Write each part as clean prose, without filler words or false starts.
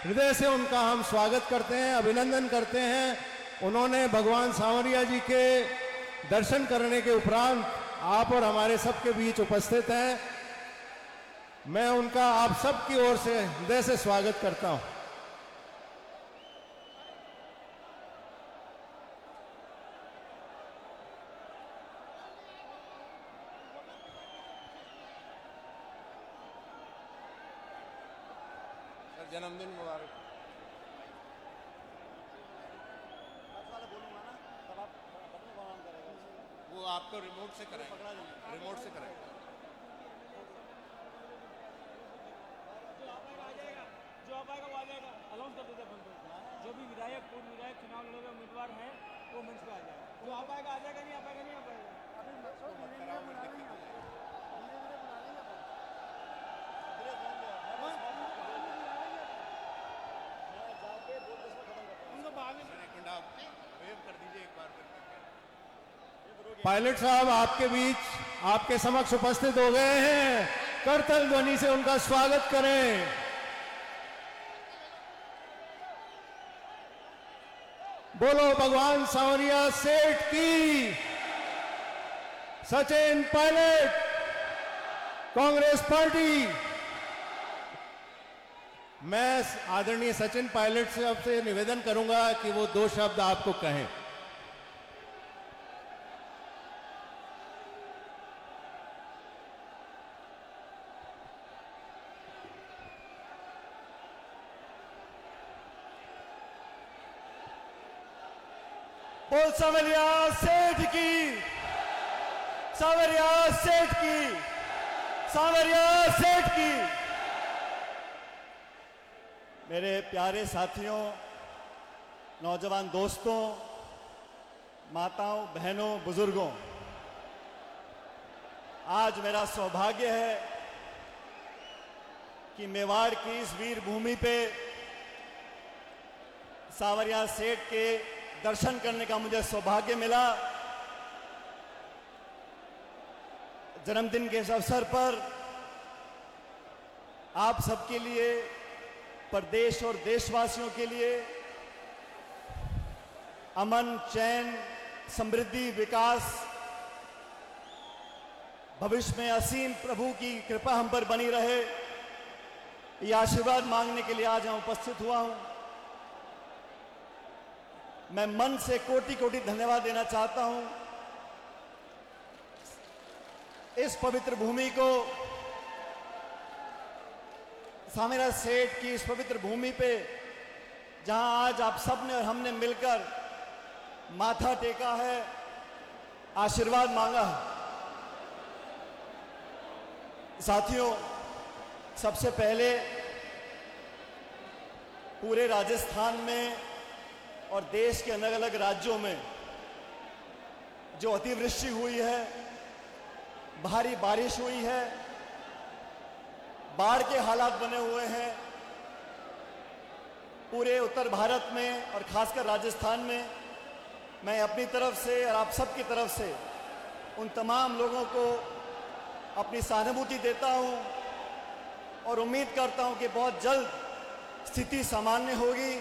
हृदय से उनका हम स्वागत करते हैं, अभिनंदन करते हैं। उन्होंने भगवान सांवरिया जी के दर्शन करने के उपरांत आप और हमारे सबके बीच उपस्थित हैं। मैं उनका आप सबकी ओर से हृदय से स्वागत करता हूं। जन्मदिन मुबारक। बोलूंगा ना तब आप अपने प्रोग्राम करेगा, वो आपको रिमोट से कराएगा, रिमोट से कराएगा। जो आप आएगा वो आ जाएगा, अनाउंस कर देते हैं। जो भी विधायक पूर्व विधायक चुनाव लड़े हुए उम्मीदवार हैं वो मंच पे आ जाएगा। जो आप आएगा आ जाएगा, नहीं आ पाएगा नहीं आ पाएगा। पायलट साहब आपके बीच, आपके समक्ष उपस्थित हो गए हैं। करतल ध्वनि से उनका स्वागत करें। बोलो भगवान सांवरिया सेठ की। सचिन पायलट, कांग्रेस पार्टी। मैं आदरणीय सचिन पायलट साहब से निवेदन करूंगा कि वो दो शब्द आपको कहें। बोल सांवरिया सेठ की, सांवरिया सेठ की, सांवरिया सेठ की। मेरे प्यारे साथियों, नौजवान दोस्तों, माताओं, बहनों, बुजुर्गों, आज मेरा सौभाग्य है कि मेवाड़ की इस वीर भूमि पे सांवरिया सेठ के दर्शन करने का मुझे सौभाग्य मिला। जन्मदिन के इस अवसर पर आप सबके लिए, प्रदेश और देशवासियों के लिए अमन, चैन, समृद्धि, विकास, भविष्य में असीम प्रभु की कृपा हम पर बनी रहे, ये आशीर्वाद मांगने के लिए आज मैं उपस्थित हुआ हूं। मैं मन से कोटि कोटि धन्यवाद देना चाहता हूं इस पवित्र भूमि को, सांवरिया सेठ की इस पवित्र भूमि पे, जहां आज आप सबने और हमने मिलकर माथा टेका है, आशीर्वाद मांगा है। साथियों, सबसे पहले पूरे राजस्थान में और देश के अलग अलग राज्यों में जो अतिवृष्टि हुई है, भारी बारिश हुई है, बाढ़ के हालात बने हुए हैं, पूरे उत्तर भारत में और खासकर राजस्थान में, मैं अपनी तरफ से और आप सबकी तरफ से उन तमाम लोगों को अपनी सहानुभूति देता हूं और उम्मीद करता हूं कि बहुत जल्द स्थिति सामान्य होगी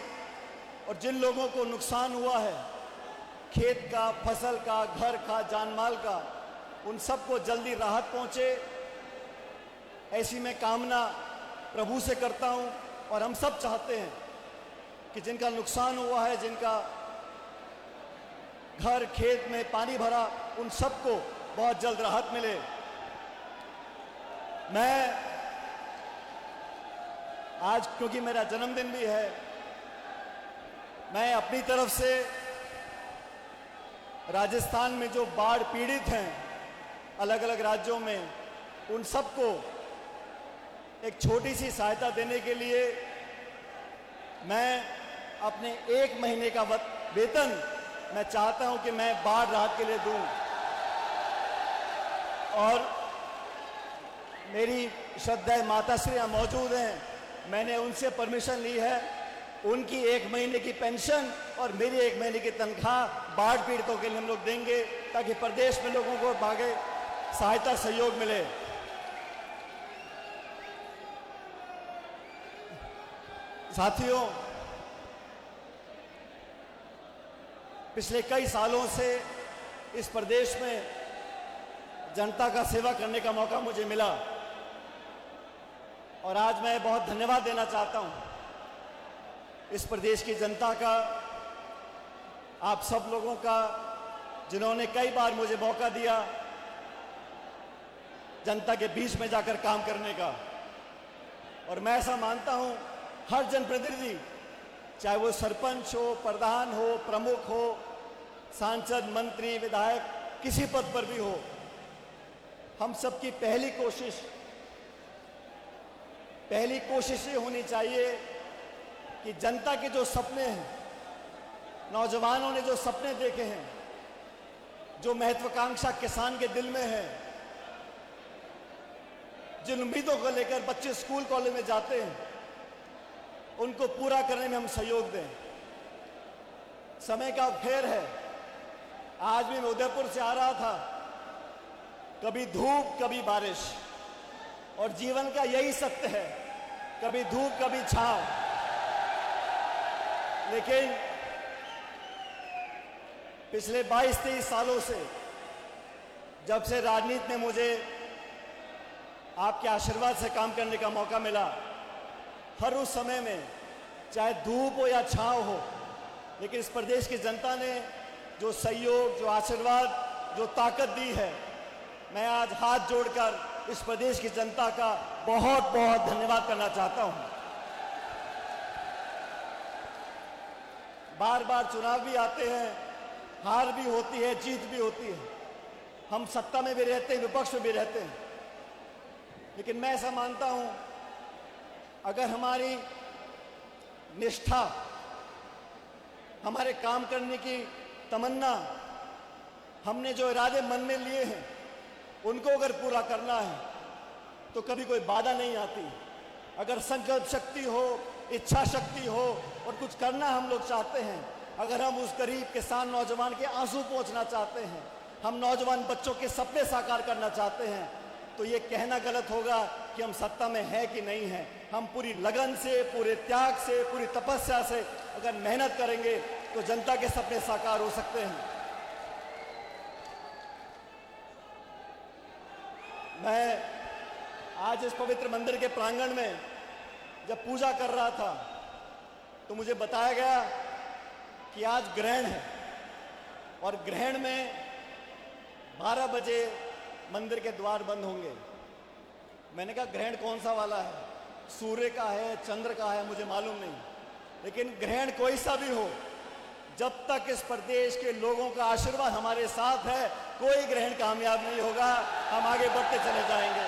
और जिन लोगों को नुकसान हुआ है, खेत का, फसल का, घर का, जान माल का, उन सबको जल्दी राहत पहुंचे, ऐसी मैं कामना प्रभु से करता हूं। और हम सब चाहते हैं कि जिनका नुकसान हुआ है, जिनका घर खेत में पानी भरा, उन सबको बहुत जल्द राहत मिले। मैं आज, क्योंकि मेरा जन्मदिन भी है, मैं अपनी तरफ से राजस्थान में जो बाढ़ पीड़ित हैं अलग अलग राज्यों में, उन सबको एक छोटी सी सहायता देने के लिए मैं अपने 1 महीने का वेतन मैं चाहता हूं कि मैं बाढ़ राहत के लिए दूं। और मेरी श्रद्धा माताश्री यहाँ मौजूद हैं, मैंने उनसे परमिशन ली है, उनकी 1 महीने की पेंशन और मेरी 1 महीने की तनख्वाह बाढ़ पीड़ितों के लिए हम लोग देंगे, ताकि प्रदेश में लोगों को आगे सहायता सहयोग मिले। साथियों, पिछले कई सालों से इस प्रदेश में जनता का सेवा करने का मौका मुझे मिला और आज मैं बहुत धन्यवाद देना चाहता हूं इस प्रदेश की जनता का, आप सब लोगों का, जिन्होंने कई बार मुझे मौका दिया जनता के बीच में जाकर काम करने का। और मैं ऐसा मानता हूं हर जनप्रतिनिधि, चाहे वो सरपंच हो, प्रधान हो, प्रमुख हो, सांसद, मंत्री, विधायक, किसी पद पर भी हो, हम सबकी पहली कोशिश ये होनी चाहिए कि जनता के जो सपने हैं, नौजवानों ने जो सपने देखे हैं, जो महत्वाकांक्षा किसान के दिल में है, जिन उम्मीदों को लेकर बच्चे स्कूल कॉलेज में जाते हैं, उनको पूरा करने में हम सहयोग दें। समय का फेर है। आज भी मैं उदयपुर से आ रहा था, कभी धूप कभी बारिश, और जीवन का यही सत्य है, कभी धूप कभी छांव। लेकिन पिछले 22-23 सालों से, जब से राजनीति में मुझे आपके आशीर्वाद से काम करने का मौका मिला, हर उस समय में चाहे धूप हो या छांव हो, लेकिन इस प्रदेश की जनता ने जो सहयोग, जो आशीर्वाद, जो ताकत दी है, मैं आज हाथ जोड़कर इस प्रदेश की जनता का बहुत बहुत धन्यवाद करना चाहता हूं। बार बार चुनाव भी आते हैं, हार भी होती है, जीत भी होती है, हम सत्ता में भी रहते हैं, विपक्ष में भी रहते हैं, लेकिन मैं ऐसा मानता हूं अगर हमारी निष्ठा, हमारे काम करने की तमन्ना, हमने जो इरादे मन में लिए हैं उनको अगर पूरा करना है तो कभी कोई बाधा नहीं आती। अगर संकल्प शक्ति हो, इच्छा शक्ति हो और कुछ करना हम लोग चाहते हैं, अगर हम उस गरीब किसान नौजवान के आंसू पोंछना चाहते हैं, हम नौजवान बच्चों के सपने साकार करना चाहते हैं, तो ये कहना गलत होगा कि हम सत्ता में हैं कि नहीं हैं। हम पूरी लगन से, पूरे त्याग से, पूरी तपस्या से अगर मेहनत करेंगे तो जनता के सपने साकार हो सकते हैं। मैं आज इस पवित्र मंदिर के प्रांगण में जब पूजा कर रहा था तो मुझे बताया गया कि आज ग्रहण है और ग्रहण में 12 बजे मंदिर के द्वार बंद होंगे। मैंने कहा ग्रहण कौन सा वाला है, सूर्य का है, चंद्र का है, मुझे मालूम नहीं, लेकिन ग्रहण कोई सा भी हो, जब तक इस प्रदेश के लोगों का आशीर्वाद हमारे साथ है, कोई ग्रहण कामयाब नहीं होगा। हम आगे बढ़ते चले जाएंगे।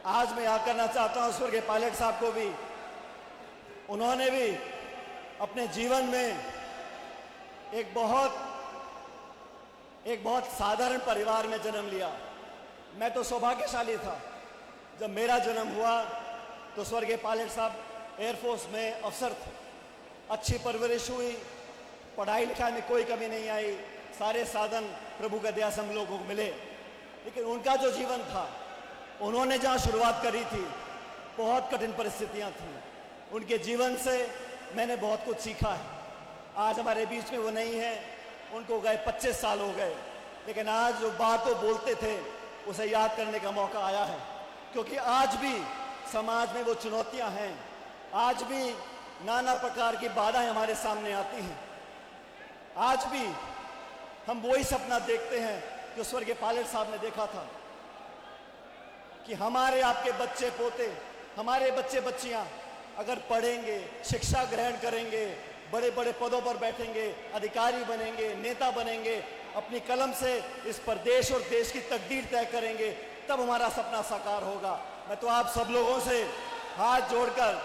आज मैं याद करना चाहता हूं स्वर्गीय पायलट साहब को भी। उन्होंने भी अपने जीवन में एक बहुत साधारण परिवार में जन्म लिया। मैं तो सौभाग्यशाली था, जब मेरा जन्म हुआ तो स्वर्गीय पायलट साहब एयरफोर्स में अफसर थे। अच्छी परवरिश हुई, पढ़ाई लिखाई में कोई कमी नहीं आई, सारे साधन प्रभु का दया से हम लोगों को मिले। लेकिन उनका जो जीवन था, उन्होंने जहाँ शुरुआत करी थी, बहुत कठिन परिस्थितियाँ थीं। उनके जीवन से मैंने बहुत कुछ सीखा है। आज हमारे बीच में वो नहीं है, उनको गए 25 साल हो गए, लेकिन आज जो बात वो बोलते थे उसे याद करने का मौका आया है, क्योंकि आज भी समाज में वो चुनौतियां हैं, आज भी नाना प्रकार की बाधाएं हमारे सामने आती हैं। आज भी हम वही सपना देखते हैं जो स्वर्गीय पायलट साहब ने देखा था कि हमारे आपके बच्चे पोते, हमारे बच्चे बच्चियां अगर पढ़ेंगे, शिक्षा ग्रहण करेंगे, बड़े बड़े पदों पर बैठेंगे, अधिकारी बनेंगे, नेता बनेंगे, अपनी कलम से इस प्रदेश और देश की तकदीर तय करेंगे, तब हमारा सपना साकार होगा। मैं तो आप सब लोगों से हाथ जोड़कर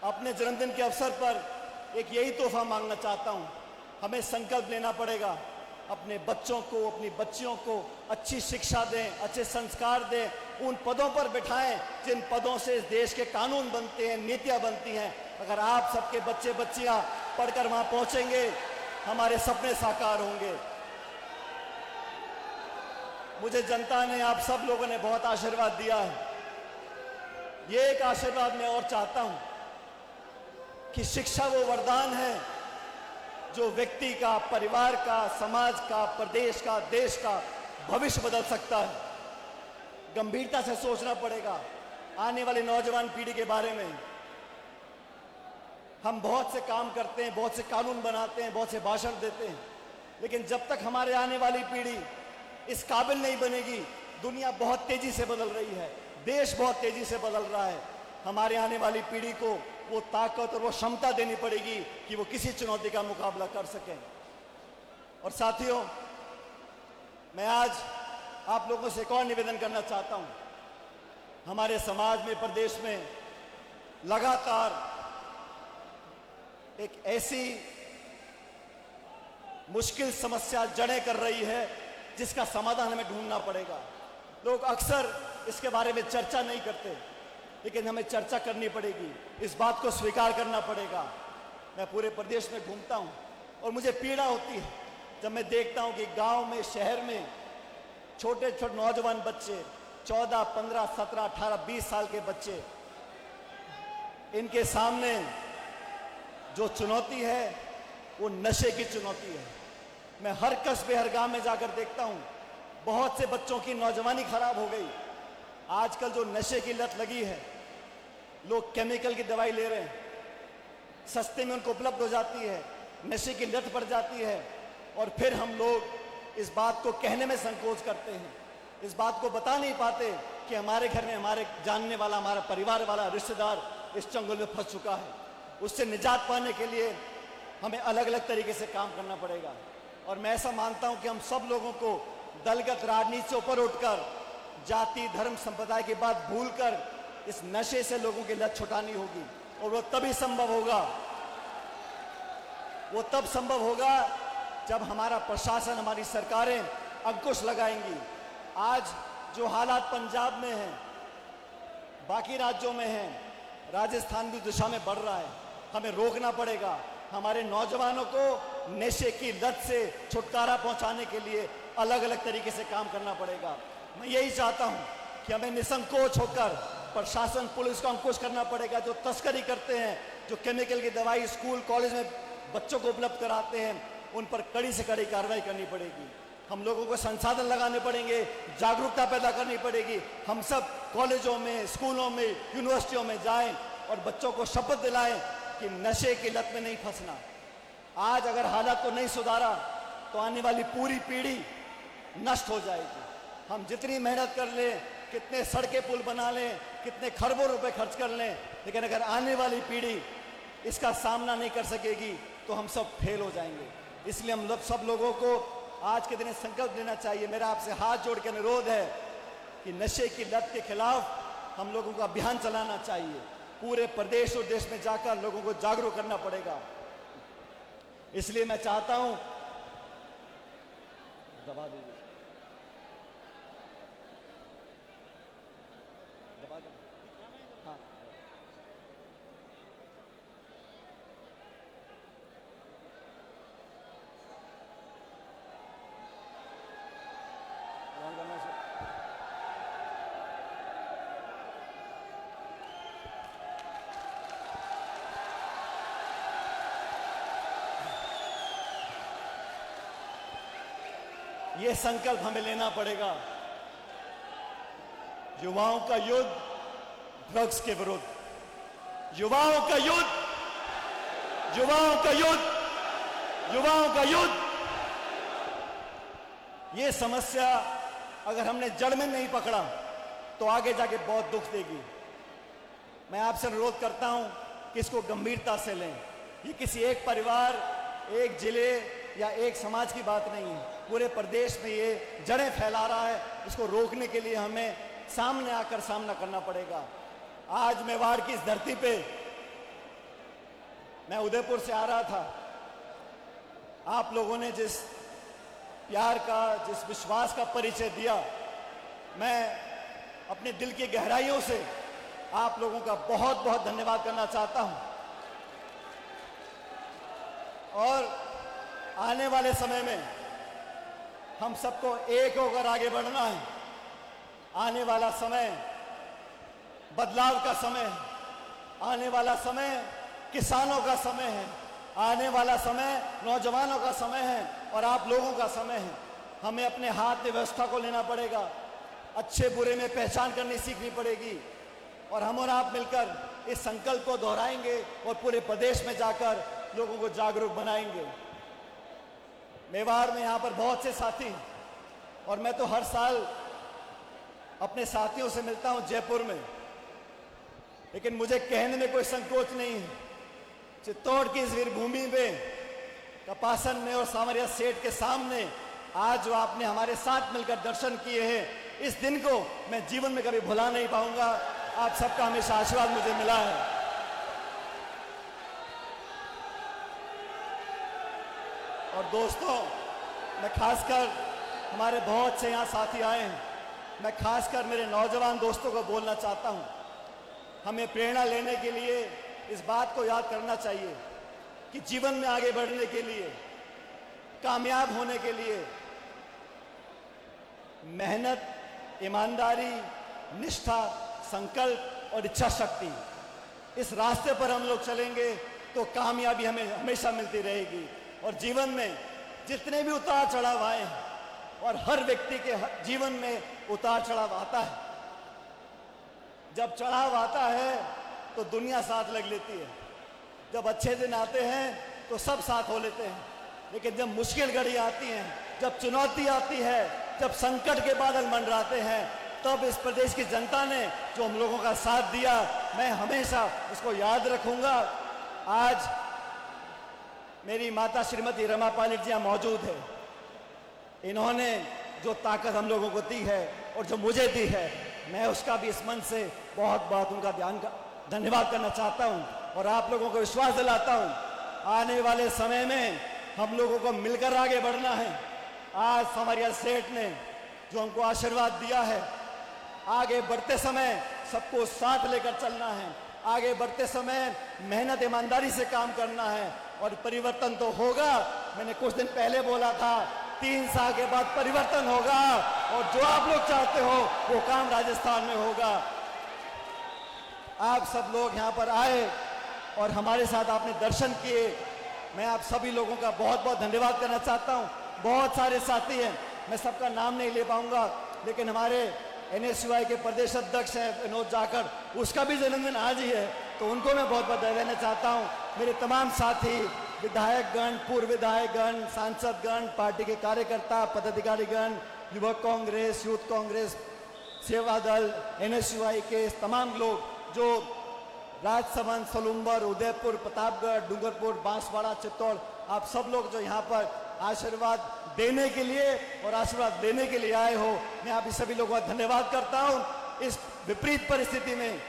अपने जन्मदिन के अवसर पर एक यही तोहफा मांगना चाहता हूं। हमें संकल्प लेना पड़ेगा, अपने बच्चों को, अपनी बच्चियों को अच्छी शिक्षा दें, अच्छे संस्कार दें, उन पदों पर बिठाएं जिन पदों से इस देश के कानून बनते हैं, नीतियां बनती हैं। अगर आप सबके बच्चे बच्चियां पढ़कर वहां पहुंचेंगे, हमारे सपने साकार होंगे। मुझे जनता ने, आप सब लोगों ने बहुत आशीर्वाद दिया है। ये एक आशीर्वाद मैं और चाहता हूं कि शिक्षा वो वरदान है जो व्यक्ति का, परिवार का, समाज का, प्रदेश का, देश का भविष्य बदल सकता है। गंभीरता से सोचना पड़ेगा आने वाली नौजवान पीढ़ी के बारे में। हम बहुत से काम करते हैं, बहुत से कानून बनाते हैं, बहुत से भाषण देते हैं, लेकिन जब तक हमारे आने वाली पीढ़ी इस काबिल नहीं बनेगी, दुनिया बहुत तेजी से बदल रही है, देश बहुत तेजी से बदल रहा है, हमारे आने वाली पीढ़ी को वो ताकत और वो क्षमता देनी पड़ेगी कि वो किसी चुनौती का मुकाबला कर सकें। और साथियों, मैं आज आप लोगों से एक और निवेदन करना चाहता हूं। हमारे समाज में, प्रदेश में लगातार एक ऐसी मुश्किल समस्या जड़ें कर रही है जिसका समाधान हमें ढूंढना पड़ेगा। लोग अक्सर इसके बारे में चर्चा नहीं करते, लेकिन हमें चर्चा करनी पड़ेगी, इस बात को स्वीकार करना पड़ेगा। मैं पूरे प्रदेश में घूमता हूं और मुझे पीड़ा होती है जब मैं देखता हूं कि गांव में, शहर में छोटे छोटे नौजवान बच्चे, 14, 15, 17, 18, 20 साल के बच्चे, इनके सामने जो चुनौती है वो नशे की चुनौती है। मैं हर कस्बे, हर गांव में जाकर देखता हूं, बहुत से बच्चों की नौजवानी खराब हो गई। आजकल जो नशे की लत लगी है, लोग केमिकल की दवाई ले रहे हैं, सस्ते में उनको उपलब्ध हो जाती है, नशे की लत पड़ जाती है, और फिर हम लोग इस बात को कहने में संकोच करते हैं, इस बात को बता नहीं पाते कि हमारे घर में हमारे जानने वाला, हमारा परिवार वाला, रिश्तेदार इस चंगुल में फंस चुका है। उससे निजात पाने के लिए हमें अलग अलग तरीके से काम करना पड़ेगा। और मैं ऐसा मानता हूं कि हम सब लोगों को दलगत राजनीति से ऊपर उठकर, जाति, धर्म, संप्रदाय की बात भूलकर इस नशे से लोगों की लत छुटानी होगी। और वो तभी संभव होगा, वो तब संभव होगा जब हमारा प्रशासन, हमारी सरकारें अंकुश लगाएंगी। आज जो हालात पंजाब में हैं, बाकी राज्यों में हैं, राजस्थान भी दिशा में बढ़ रहा है, हमें रोकना पड़ेगा। हमारे नौजवानों को नशे की लत से छुटकारा पहुंचाने के लिए अलग अलग तरीके से काम करना पड़ेगा। मैं यही चाहता हूं कि हमें निसंकोच होकर प्रशासन, पुलिस को अंकुश करना पड़ेगा। जो तस्करी करते हैं, जो केमिकल की दवाई स्कूल, कॉलेज में बच्चों को उपलब्ध कराते हैं, उन पर कड़ी से कड़ी कार्रवाई करनी पड़ेगी। हम लोगों को संसाधन लगाने पड़ेंगे, जागरूकता पैदा करनी पड़ेगी। हम सब कॉलेजों में, स्कूलों में, यूनिवर्सिटियों में जाएं और बच्चों को शपथ दिलाएं कि नशे की लत में नहीं फंसना। आज अगर हालात को नहीं सुधारा तो आने वाली पूरी पीढ़ी नष्ट हो जाएगी। हम जितनी मेहनत कर लें, कितने सड़कें पुल बना लें, कितने खरबों रुपए खर्च कर लें, लेकिन अगर आने वाली पीढ़ी इसका सामना नहीं कर सकेगी तो हम सब फेल हो जाएंगे। इसलिए हम सब लोगों को आज के दिन संकल्प लेना चाहिए। मेरा आपसे हाथ जोड़ के अनुरोध है कि नशे की लत के खिलाफ हम लोगों को अभियान चलाना चाहिए। पूरे प्रदेश और देश में जाकर लोगों को जागरूक करना पड़ेगा। इसलिए मैं चाहता हूं, दबा दीजिए, दबा दो, हाँ, ये संकल्प हमें लेना पड़ेगा। युवाओं का युद्ध ड्रग्स के विरुद्ध, युवाओं का युद्ध, युवाओं का युद्ध, युवाओं का युद्ध। ये समस्या अगर हमने जड़ में नहीं पकड़ा तो आगे जाके बहुत दुख देगी। मैं आपसे अनुरोध करता हूं कि इसको गंभीरता से लें। ये किसी एक परिवार, एक जिले या एक समाज की बात नहीं है, पूरे प्रदेश में ये जड़ें फैला रहा है। इसको रोकने के लिए हमें सामने आकर सामना करना पड़ेगा। आज मेवाड़ की इस धरती पे, मैं उदयपुर से आ रहा था, आप लोगों ने जिस प्यार का, जिस विश्वास का परिचय दिया, मैं अपने दिल की गहराइयों से आप लोगों का बहुत बहुत धन्यवाद करना चाहता हूं। और आने वाले समय में हम सबको एक होकर आगे बढ़ना है। आने वाला समय बदलाव का समय है। आने वाला समय किसानों का समय है, आने वाला समय नौजवानों का समय है और आप लोगों का समय है। हमें अपने हाथ में व्यवस्था को लेना पड़ेगा, अच्छे बुरे में पहचान करनी सीखनी पड़ेगी और हम और आप मिलकर इस संकल्प को दोहराएंगे और पूरे प्रदेश में जाकर लोगों को जागरूक बनाएंगे। मेवाड़ में यहाँ पर बहुत से साथी हैं और मैं तो हर साल अपने साथियों से मिलता हूँ जयपुर में, लेकिन मुझे कहने में कोई संकोच नहीं है। चित्तौड़ की इस वीर भूमि में कपासन में और सांवरिया सेठ के सामने आज जो आपने हमारे साथ मिलकर दर्शन किए हैं, इस दिन को मैं जीवन में कभी भुला नहीं पाऊंगा। आप सबका हमेशा आशीर्वाद मुझे मिला है। और दोस्तों, मैं खासकर हमारे बहुत से यहाँ साथी आए हैं, मैं खासकर मेरे नौजवान दोस्तों को बोलना चाहता हूँ, हमें प्रेरणा लेने के लिए इस बात को याद करना चाहिए कि जीवन में आगे बढ़ने के लिए, कामयाब होने के लिए मेहनत, ईमानदारी, निष्ठा, संकल्प और इच्छा शक्ति, इस रास्ते पर हम लोग चलेंगे तो कामयाबी हमें हमेशा मिलती रहेगी। और जीवन में जितने भी उतार चढ़ाव आए हैं, और हर व्यक्ति के जीवन में उतार चढ़ाव आता है, जब चढ़ाव आता है तो दुनिया साथ लग लेती है, जब अच्छे दिन आते हैं तो सब साथ हो लेते हैं, लेकिन जब मुश्किल घड़ी आती है, जब चुनौती आती है, जब संकट के बादल मंडराते हैं, तब इस प्रदेश की जनता ने जो हम लोगों का साथ दिया, मैं हमेशा उसको याद रखूंगा। आज मेरी माता श्रीमती रमा पालिक जी यहाँ मौजूद है। इन्होंने जो ताकत हम लोगों को दी है और जो मुझे दी है, मैं उसका भी इस मन से बहुत बहुत उनका धन्यवाद करना चाहता हूँ और आप लोगों को विश्वास दिलाता हूँ, आने वाले समय में हम लोगों को मिलकर आगे बढ़ना है। आज सांवरिया सेठ ने जो हमको आशीर्वाद दिया है, आगे बढ़ते समय सबको साथ लेकर चलना है, आगे बढ़ते समय मेहनत ईमानदारी से काम करना है और परिवर्तन तो होगा। मैंने कुछ दिन पहले बोला था, 3 साल के बाद परिवर्तन होगा और जो आप लोग चाहते हो वो काम राजस्थान में होगा। आप सब लोग यहाँ पर आए और हमारे साथ आपने दर्शन किए, मैं आप सभी लोगों का बहुत बहुत धन्यवाद करना चाहता हूँ। बहुत सारे साथी हैं, मैं सबका नाम नहीं ले पाऊंगा, लेकिन हमारे NSUI के प्रदेश अध्यक्ष हैं विनोद जाखड़, उसका भी जन्मदिन आज ही है, तो उनको मैं बहुत बहुत बधाई देना चाहता हूँ। मेरे तमाम साथी, विधायकगण, पूर्व विधायकगण, सांसदगण, पार्टी के कार्यकर्ता, पदाधिकारीगण, युवक कांग्रेस, यूथ कांग्रेस, सेवा दल, NSUI के तमाम लोग जो राजसमंद, सलूम्बर, उदयपुर, प्रतापगढ़, डूंगरपुर, बांसवाड़ा, चित्तौड़, आप सब लोग जो यहाँ पर आशीर्वाद देने के लिए और आशीर्वाद लेने के लिए आए हो, मैं आप सभी लोगों का धन्यवाद करता हूँ। इस विपरीत परिस्थिति में,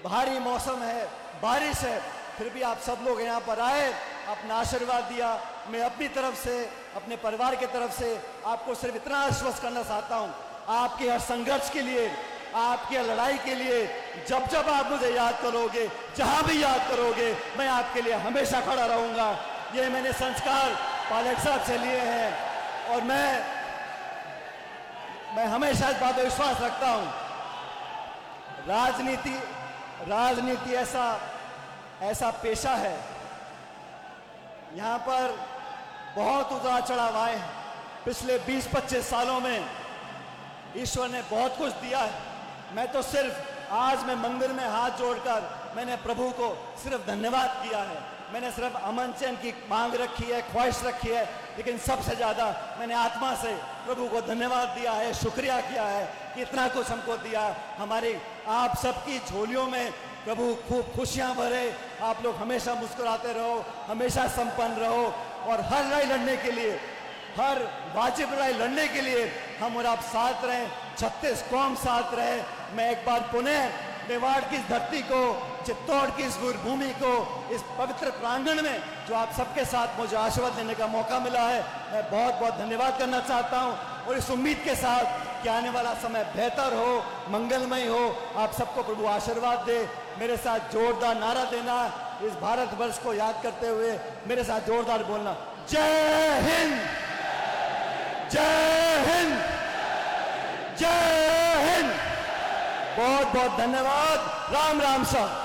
भारी मौसम है, बारिश है, फिर भी आप सब लोग यहाँ पर आए, अपना आशीर्वाद दिया। मैं अपनी तरफ से, अपने परिवार की तरफ से आपको सिर्फ इतना आश्वस्त करना चाहता हूँ, आपके हर संघर्ष के लिए, आपकी लड़ाई के लिए, जब जब आप मुझे याद करोगे, जहां भी याद करोगे, मैं आपके लिए हमेशा खड़ा रहूंगा। ये मैंने संस्कार पायलट साहब से लिए हैं और मैं हमेशा इस बात पर विश्वास रखता हूं। राजनीति ऐसा पेशा है, यहां पर बहुत उतार चढ़ाव आए हैं। पिछले 20-25 सालों में ईश्वर ने बहुत कुछ दिया है। मैं तो सिर्फ आज मैं मंदिर में हाथ जोड़कर मैंने प्रभु को सिर्फ धन्यवाद किया है, मैंने सिर्फ अमन चैन की मांग रखी है, ख्वाहिश रखी है, लेकिन सबसे ज्यादा मैंने आत्मा से प्रभु को धन्यवाद दिया है, शुक्रिया किया है कि इतना कुछ हमको दिया। हमारी आप सबकी झोलियों में प्रभु खूब खुशियां भरे, आप लोग हमेशा मुस्कुराते रहो, हमेशा संपन्न रहो और हर लड़ाई लड़ने के लिए, हर वाजिब लड़ाई लड़ने के लिए हम और आप साथ रहें, 36 कौम साथ रहे। मैं एक बार पुनः मेवाड़ की इस धरती को, चित्तौड़ की इस भूमि को, इस पवित्र प्रांगण में जो आप सबके साथ मुझे आशीर्वाद देने का मौका मिला है, मैं बहुत बहुत धन्यवाद करना चाहता हूं और इस उम्मीद के साथ कि आने वाला समय बेहतर हो, मंगलमय हो, आप सबको प्रभु आशीर्वाद दे। मेरे साथ जोरदार नारा देना, इस भारतवर्ष को याद करते हुए मेरे साथ जोरदार बोलना, जय हिंद, जय हिंद, जय हिंद। बहुत बहुत धन्यवाद। राम राम साहब।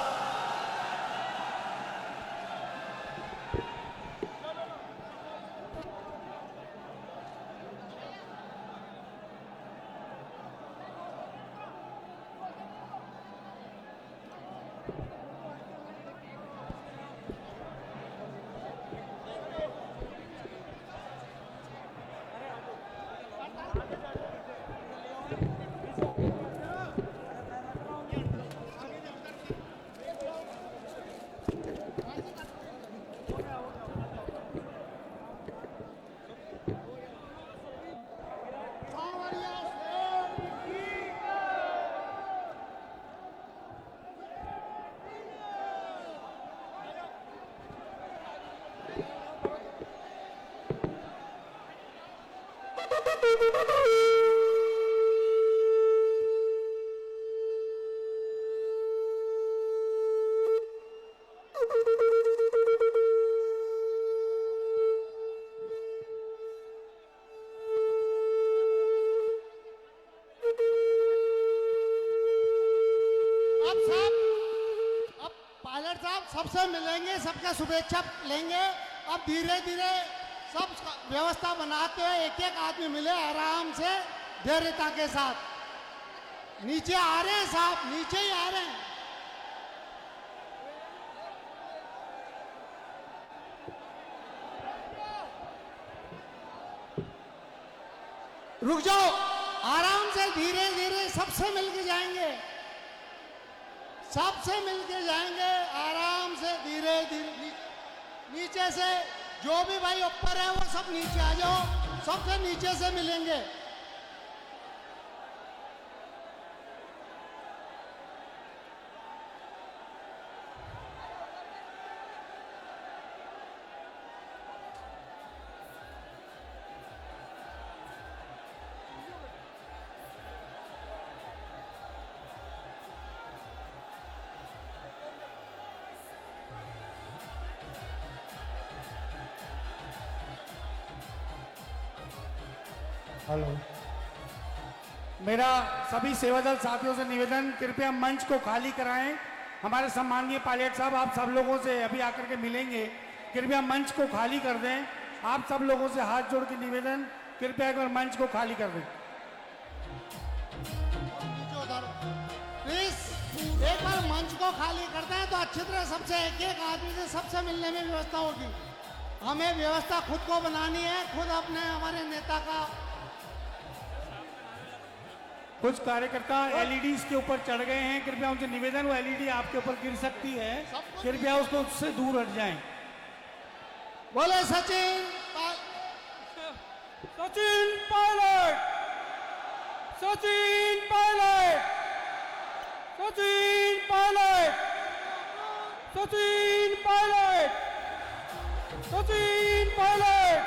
अब पायलट साहब सबसे मिलेंगे, सबका शुभेच्छा लेंगे। अब धीरे धीरे सब व्यवस्था बनाते हुए एक एक आदमी मिले आराम से, धैर्यता के साथ। नीचे आ रहे हैं साहब, नीचे ही आ रहे हैं। रुक जाओ, आराम से धीरे धीरे सबसे मिलके जाएंगे, सबसे मिलके जाएंगे आराम से धीरे धीरे। नीचे से जो भी भाई ऊपर है वो सब नीचे आ जाओ, सबसे नीचे से मिलेंगे। हेलो, मेरा सभी सेवादल साथियों से निवेदन, कृपया मंच को खाली कराएं। हमारे सम्माननीय पायलट साहब आप सब लोगों से अभी आकर के मिलेंगे, कृपया मंच को खाली कर दें। आप सब लोगों से हाथ जोड़ के निवेदन, कृपया एक बार मंच को खाली कर दें। प्लीज एक बार मंच को खाली करते हैं तो अच्छी तरह सबसे एक एक आदमी से सबसे मिलने में व्यवस्था होगी। हमें व्यवस्था खुद को बनानी है, खुद अपने हमारे नेता का। कुछ कार्यकर्ता एलईडीज के ऊपर चढ़ गए हैं, कृपया उनसे निवेदन, वो एलईडी आपके ऊपर गिर सकती है, कृपया उसको उससे दूर हट जाएं। बोले सचिन सचिन पायलट, सचिन पायलट, सचिन पायलट, सचिन पायलट, सचिन पायलट, सचिन पायलट,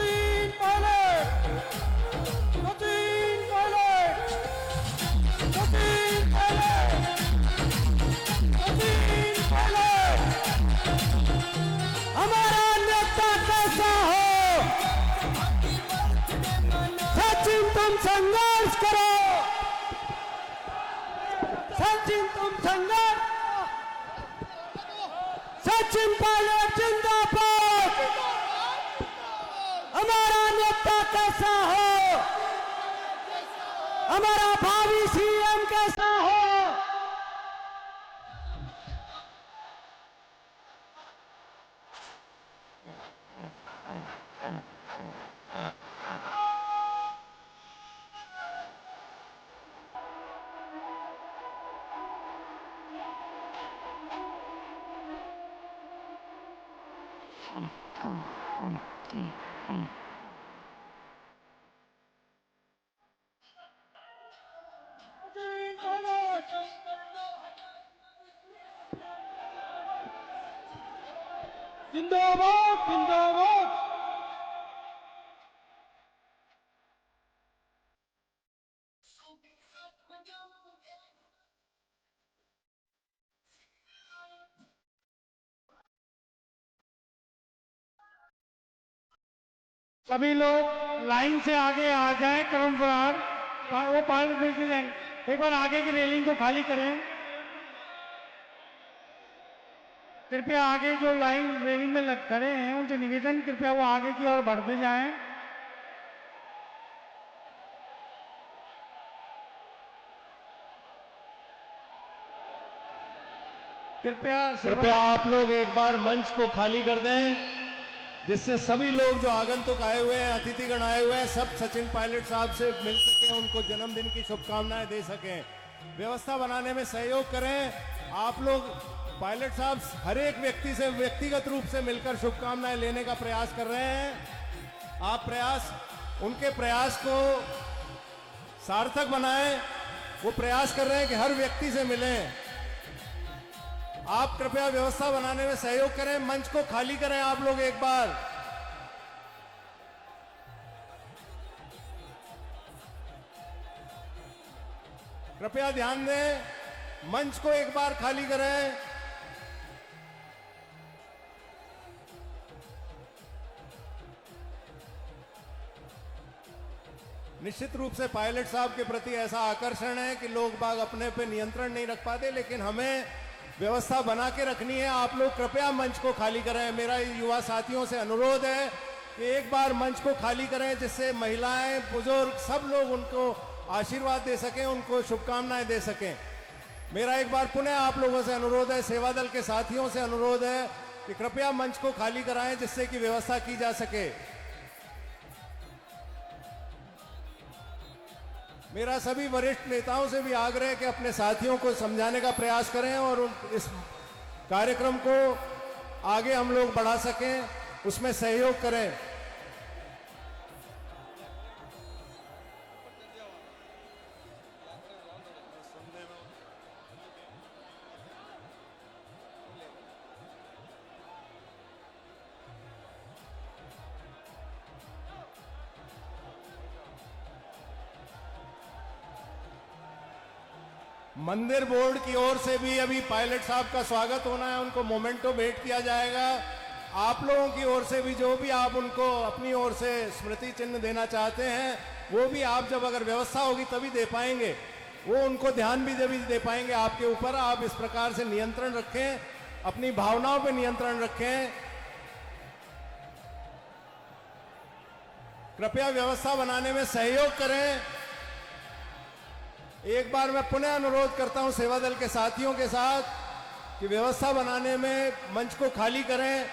सचिन पायलट, सचिन पायलट, सचिन पायलट। हमारा नेता कैसा हो? सचिन तुम संघर्ष करो, सचिन तुम संघर्ष, सचिन पायलट जिंदाबाद। हमारा नेता कैसा हो? हमारा भावी सीएम कैसा हो? जिंदाबाद, जिंदाबाद। सभी लोग लाइन से आगे आ जाएं, क्रमवार वो पायलट मिलके जाएंगे। एक बार आगे की रेलिंग को खाली करें। कृपया आगे जो लाइन रेलिंग में खड़े हैं उनसे निवेदन, कृपया वो आगे की ओर बढ़ते जाएं। कृपया आप लोग एक बार मंच को खाली कर दें, जिससे सभी लोग जो आगंतुक आए हुए हैं, अतिथिगण आए हुए हैं, सब सचिन पायलट साहब से मिल सके, उनको जन्मदिन की शुभकामनाएं दे सकें। व्यवस्था बनाने में सहयोग करें। आप लोग पायलट साहब हर एक व्यक्ति से व्यक्तिगत रूप से मिलकर शुभकामनाएं लेने का प्रयास कर रहे हैं। आप उनके प्रयास को सार्थक बनाएं। वो प्रयास कर रहे हैं कि हर व्यक्ति से मिलें। आप कृपया व्यवस्था बनाने में सहयोग करें। मंच को खाली करें आप लोग एक बार। कृपया ध्यान दें, मंच को एक बार खाली करें। निश्चित रूप से पायलट साहब के प्रति ऐसा आकर्षण है कि लोग बाग अपने पे नियंत्रण नहीं रख पाते, लेकिन हमें व्यवस्था बना के रखनी है। आप लोग कृपया मंच को खाली करें। मेरा युवा साथियों से अनुरोध है कि एक बार मंच को खाली करें, जिससे महिलाएं, बुजुर्ग सब लोग उनको आशीर्वाद दे सकें, उनको शुभकामनाएं दे सकें। मेरा एक बार पुनः आप लोगों से अनुरोध है, सेवा दल के साथियों से अनुरोध है कि कृपया मंच को खाली कराएं, जिससे कि व्यवस्था की जा सके। मेरा सभी वरिष्ठ नेताओं से भी आग्रह है कि अपने साथियों को समझाने का प्रयास करें और इस कार्यक्रम को आगे हम लोग बढ़ा सकें, उसमें सहयोग करें। मंदिर बोर्ड की ओर से भी अभी पायलट साहब का स्वागत होना है, उनको मोमेंटो भेंट किया जाएगा। आप लोगों की ओर से भी जो भी आप उनको अपनी ओर से स्मृति चिन्ह देना चाहते हैं, वो भी आप जब अगर व्यवस्था होगी तभी दे पाएंगे। वो उनको ध्यान भी दे पाएंगे आपके ऊपर। आप इस प्रकार से नियंत्रण रखें, अपनी भावनाओं पर नियंत्रण रखें। कृपया व्यवस्था बनाने में सहयोग करें। एक बार मैं पुनः अनुरोध करता हूं सेवा दल के साथियों के साथ कि व्यवस्था बनाने में मंच को खाली करें।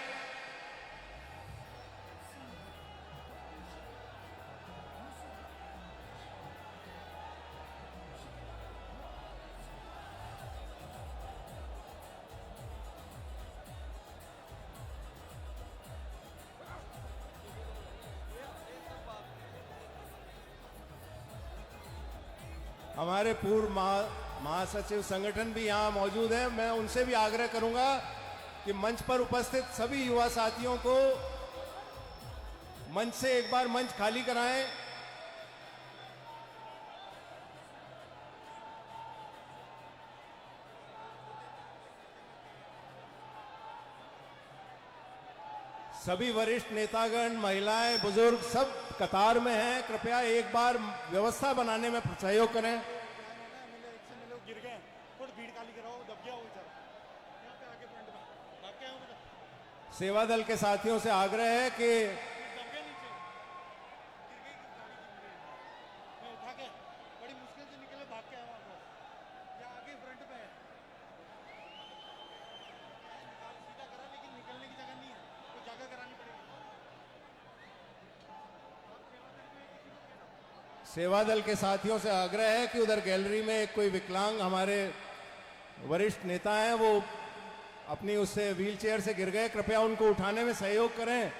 हमारे पूर्व महासचिव संगठन भी यहाँ मौजूद हैं। मैं उनसे भी आग्रह करूंगा कि मंच पर उपस्थित सभी युवा साथियों को मंच से एक बार मंच खाली कराएं। सभी वरिष्ठ नेतागण, महिलाएं, बुजुर्ग सब कतार में हैं। कृपया एक बार व्यवस्था बनाने में सहयोग करें। गिर गए, थोड़ी भीड़ खाली कराओ, दब गया वो जरा यहाँ पे आगे फ्रंट में भाग के आओ बेटा। सेवा दल के साथियों से आग्रह है कि दब गया नीचे, गिर गई गाड़ी, मैं उठा के बड़ी मुश्किल से निकले, भाग के आया वापस। यहाँ आगे फ्रंट पे है, सीधा करा लेकिन निकलने की जगह नहीं है, तो जगह करानी पड़ेगी। सेवा दल के साथियों से आग्रह है कि उधर गैलरी में एक कोई विकलांग हमारे वरिष्ठ नेता हैं, वो अपनी उससे व्हील चेयर से गिर गए। कृपया उनको उठाने में सहयोग करें।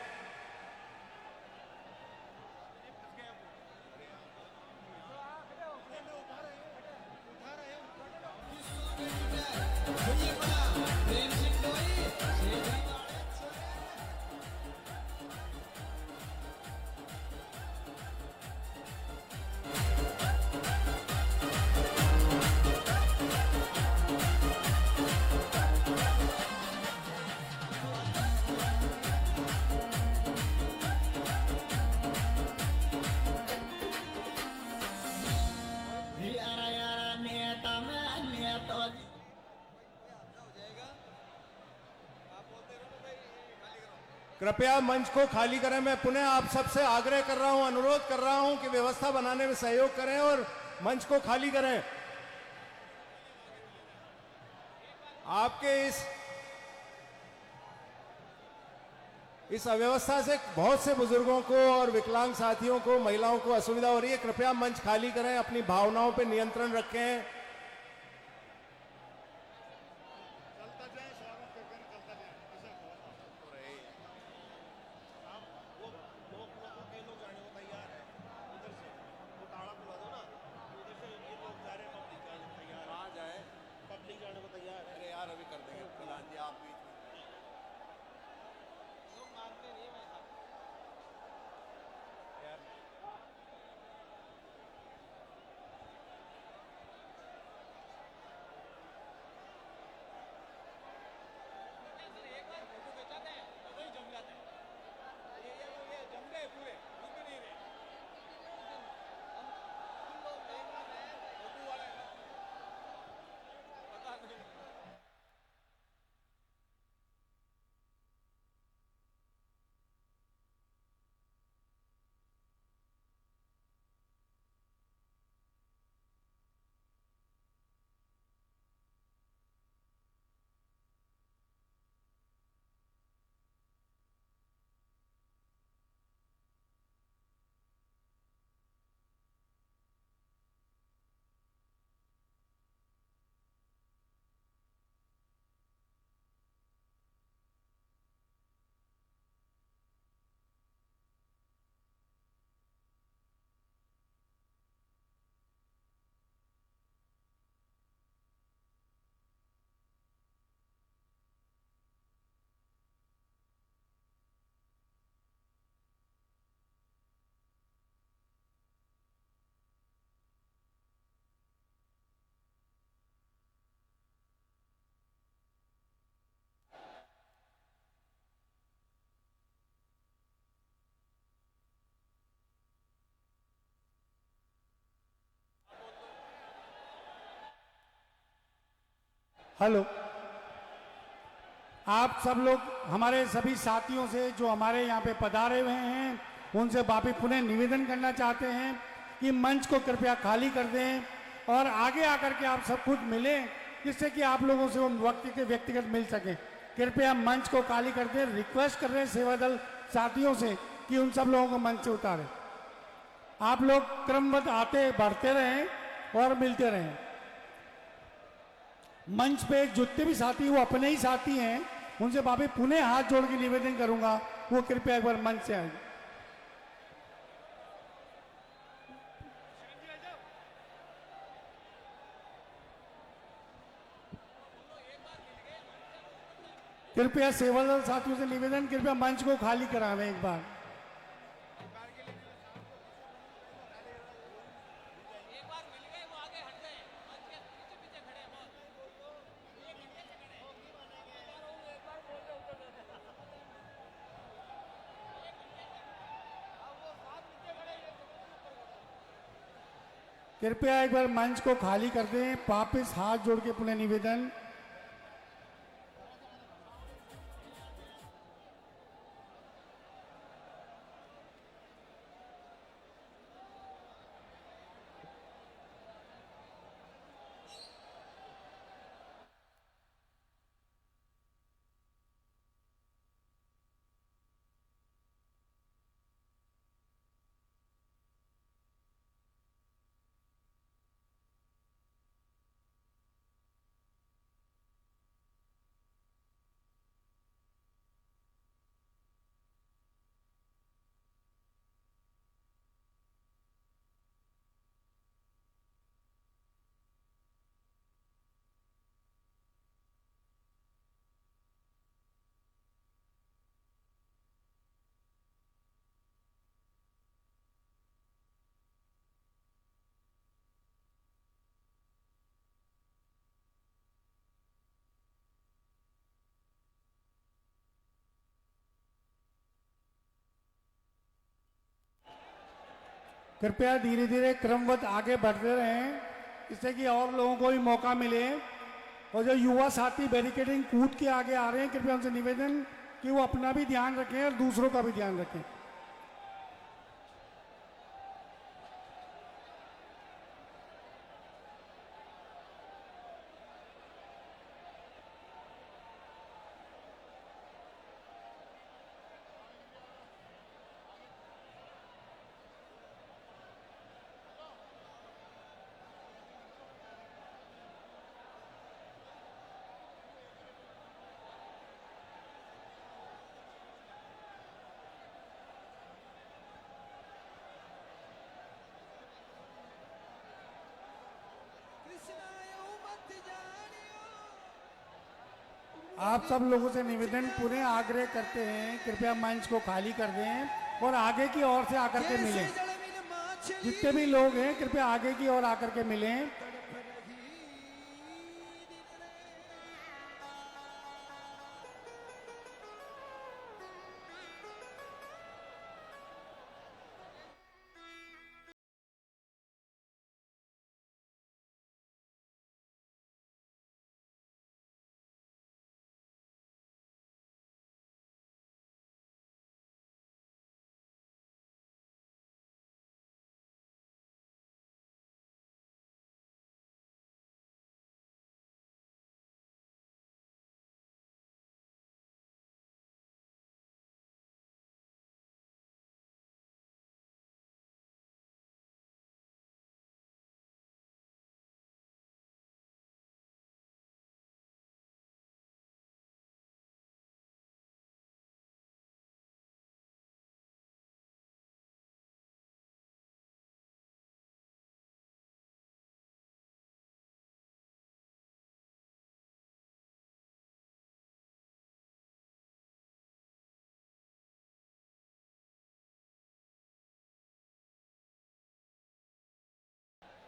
कृपया मंच को खाली करें। मैं पुनः आप सबसे आग्रह कर रहा हूं, अनुरोध कर रहा हूं कि व्यवस्था बनाने में सहयोग करें और मंच को खाली करें। आपके इस अव्यवस्था से बहुत से बुजुर्गों को और विकलांग साथियों को, महिलाओं को असुविधा हो रही है। कृपया मंच खाली करें, अपनी भावनाओं पर नियंत्रण रखें। हेलो, आप सब लोग हमारे सभी साथियों से जो हमारे यहाँ पे पधारे हुए हैं उनसे वापिस पुनः निवेदन करना चाहते हैं कि मंच को कृपया खाली कर दें और आगे आकर के आप सब कुछ मिलें, जिससे कि आप लोगों से उन व्यक्तिगत मिल सके। कृपया मंच को खाली कर दें। रिक्वेस्ट कर रहे हैं सेवा दल साथियों से कि उन सब लोगों को मंच से उतारें। आप लोग क्रमबद्ध आते बढ़ते रहें और मिलते रहें। मंच पे जितने भी साथी वो अपने ही साथी हैं, उनसे बाबी पुनः हाथ जोड़ के निवेदन करूंगा वो कृपया एक बार मंच से आए। कृपया सेवादल साथियों से निवेदन, कृपया मंच को खाली करावें एक बार। कृपया एक बार मंच को खाली कर दें। वापिस हाथ जोड़ के पुनः निवेदन। कृपया धीरे धीरे क्रमवत आगे बढ़ते रहें, इससे कि और लोगों को भी मौका मिले। और जो युवा साथी बैरिकेडिंग कूद के आगे आ रहे हैं, कृपया उनसे निवेदन कि वो अपना भी ध्यान रखें और दूसरों का भी ध्यान रखें। आप सब लोगों से निवेदन पूरे आग्रह करते हैं, कृपया मंच को खाली कर दें और आगे की ओर से आकर के मिलें। जितने भी लोग हैं कृपया आगे की ओर आकर के मिलें।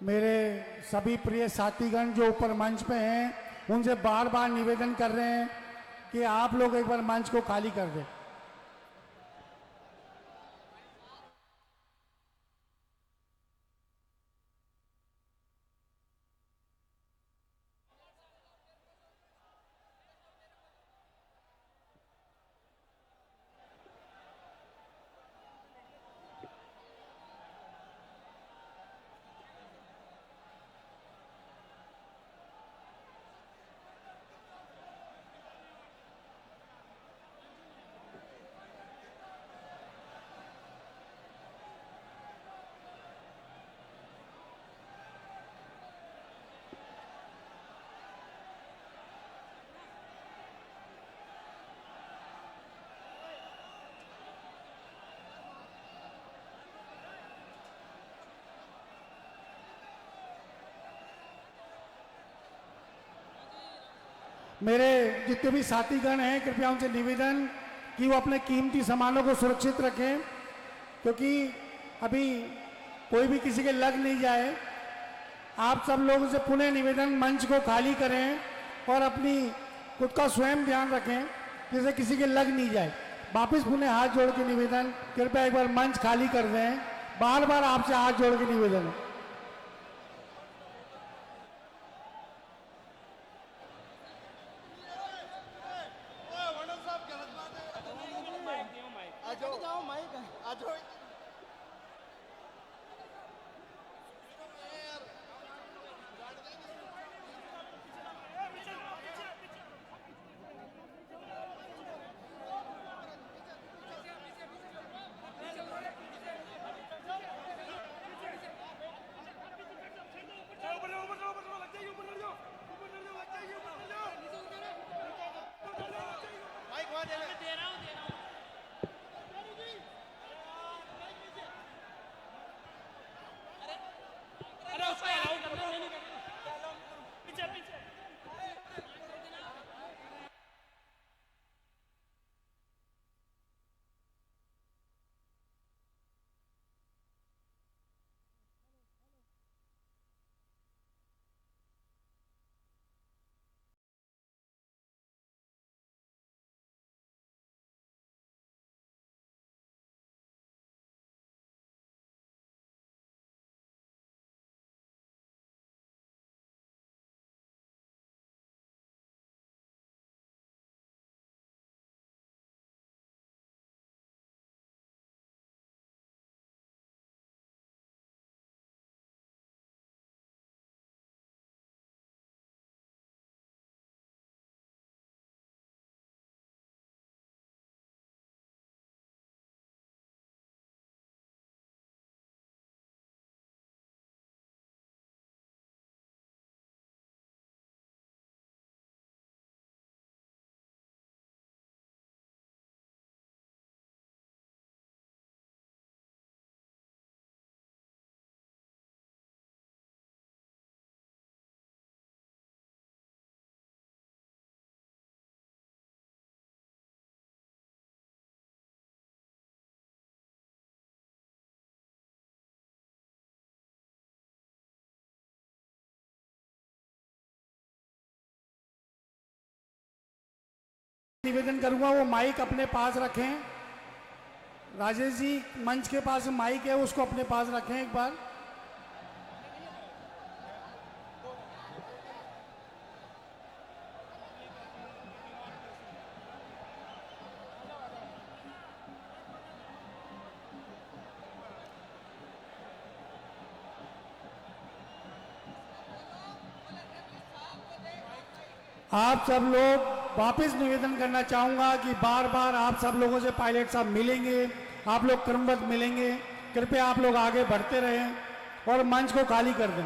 मेरे सभी प्रिय साथीगण जो ऊपर मंच पे हैं उनसे बार बार निवेदन कर रहे हैं कि आप लोग एक बार मंच को खाली कर दें। मेरे जितने भी साथीगण हैं कृपया उनसे निवेदन कि वो अपने कीमती सामानों को सुरक्षित रखें, क्योंकि अभी कोई भी किसी के लग नहीं जाए। आप सब लोगों से पुनः निवेदन मंच को खाली करें और अपनी खुद का स्वयं ध्यान रखें जिससे किसी के लग नहीं जाए। वापस पुनः हाथ जोड़ के निवेदन, कृपया एक बार मंच खाली कर दें। बार बार आपसे हाथ जोड़ के निवेदन है। निवेदन करूंगा वो माइक अपने पास रखें। राजेश जी मंच के पास माइक है, उसको अपने पास रखें एक बार। आप सब लोग वापस निवेदन करना चाहूंगा कि बार बार आप सब लोगों से पायलट साहब मिलेंगे, आप लोग क्रमबद्ध मिलेंगे। कृपया आप लोग आगे बढ़ते रहें और मंच को खाली कर दें।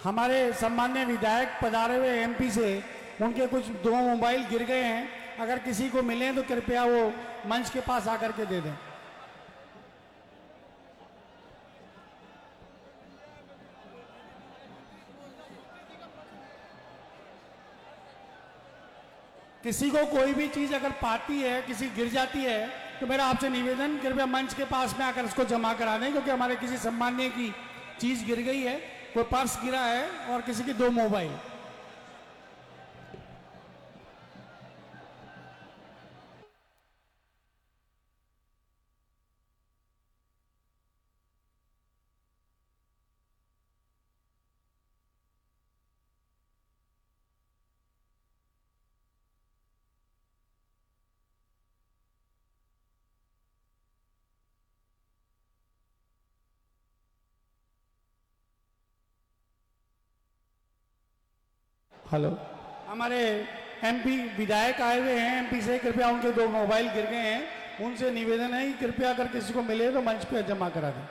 हमारे सम्मान्य विधायक पधारे हुए एमपी से उनके कुछ 2 मोबाइल गिर गए हैं, अगर किसी को मिले तो कृपया वो मंच के पास आकर के दे दें। किसी को कोई भी चीज अगर पाती है, किसी गिर जाती है, तो मेरा आपसे निवेदन कृपया मंच के पास में आकर उसको जमा करा दें, क्योंकि हमारे किसी सम्मान्य की चीज गिर गई है, कोई पर्स गिरा है और किसी की 2 मोबाइल। हेलो, हमारे एमपी विधायक आए हुए हैं एमपी से, कृपया उनके 2 मोबाइल गिर गए हैं, उनसे निवेदन है कि कृपया अगर किसी को मिले तो मंच पे जमा करा दें।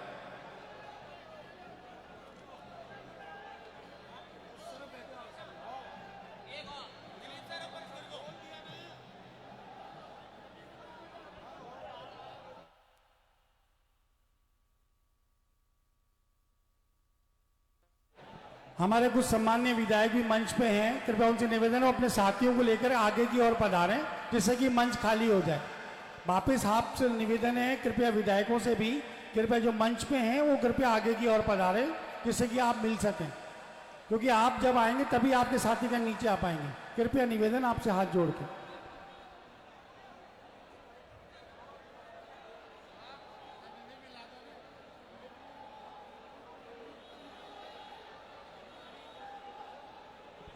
हमारे कुछ सम्मान्य विधायक भी मंच पे हैं, कृपया उनसे निवेदन है अपने साथियों को लेकर आगे की ओर पधारें, जिससे कि मंच खाली हो जाए। वापस आपसे निवेदन है कृपया विधायकों से भी, कृपया जो मंच पे हैं वो कृपया आगे की ओर पधारें, जिससे कि आप मिल सकें, क्योंकि आप जब आएंगे तभी आपके साथी का नीचे आ पाएंगे। कृपया निवेदन आपसे हाथ जोड़ के।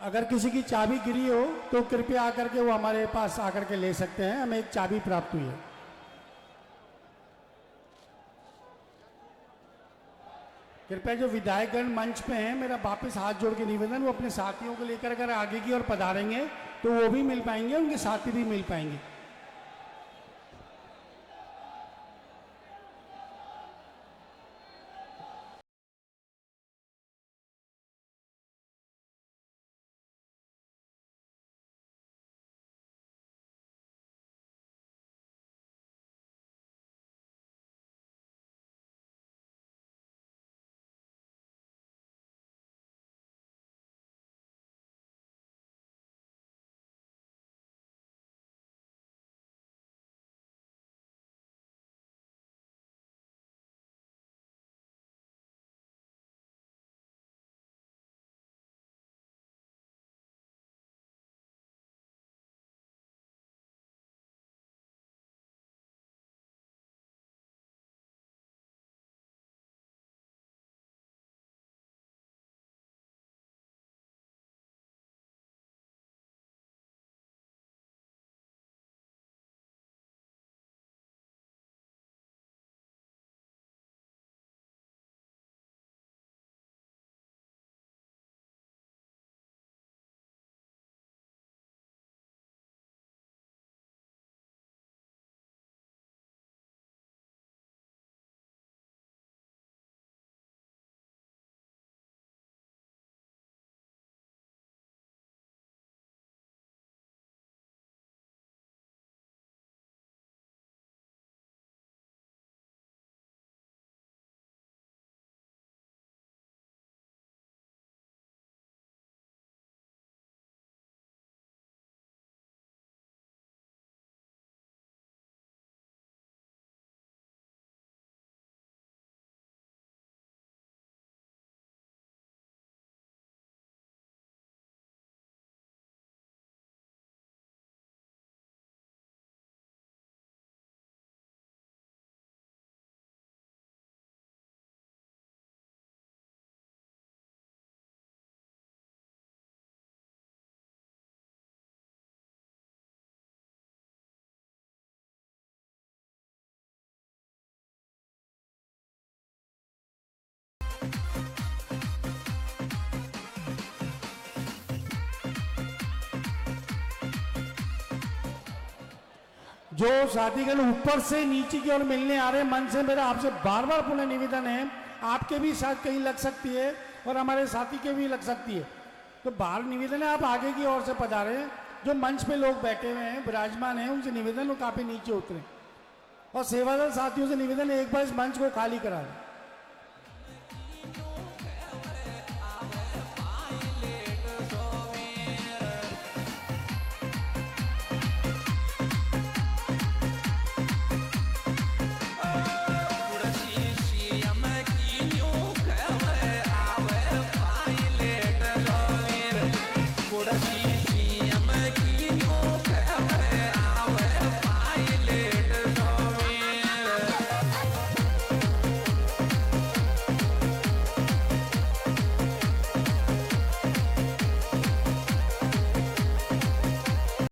अगर किसी की चाबी गिरी हो तो कृपया आकर के वो हमारे पास आकर के ले सकते हैं, हमें एक चाबी प्राप्त हुई है। कृपया जो विधायकगण मंच पे हैं, मेरा वापस हाथ जोड़ के निवेदन, वो अपने साथियों को लेकर अगर आगे की ओर पधारेंगे तो वो भी मिल पाएंगे, उनके साथी भी मिल पाएंगे। जो साथीगण ऊपर से नीचे की ओर मिलने आ रहे हैं मन से मेरा आपसे बार बार पुनः निवेदन है, आपके भी शायद कहीं लग सकती है और हमारे साथी के भी लग सकती है, तो बाहर निवेदन है आप आगे की ओर से पधारें। जो मंच पे लोग बैठे हुए हैं विराजमान हैं उनसे निवेदन है काफी नीचे उतरे और सेवादल साथियों से निवेदन है एक बार इस मंच को खाली करा दें।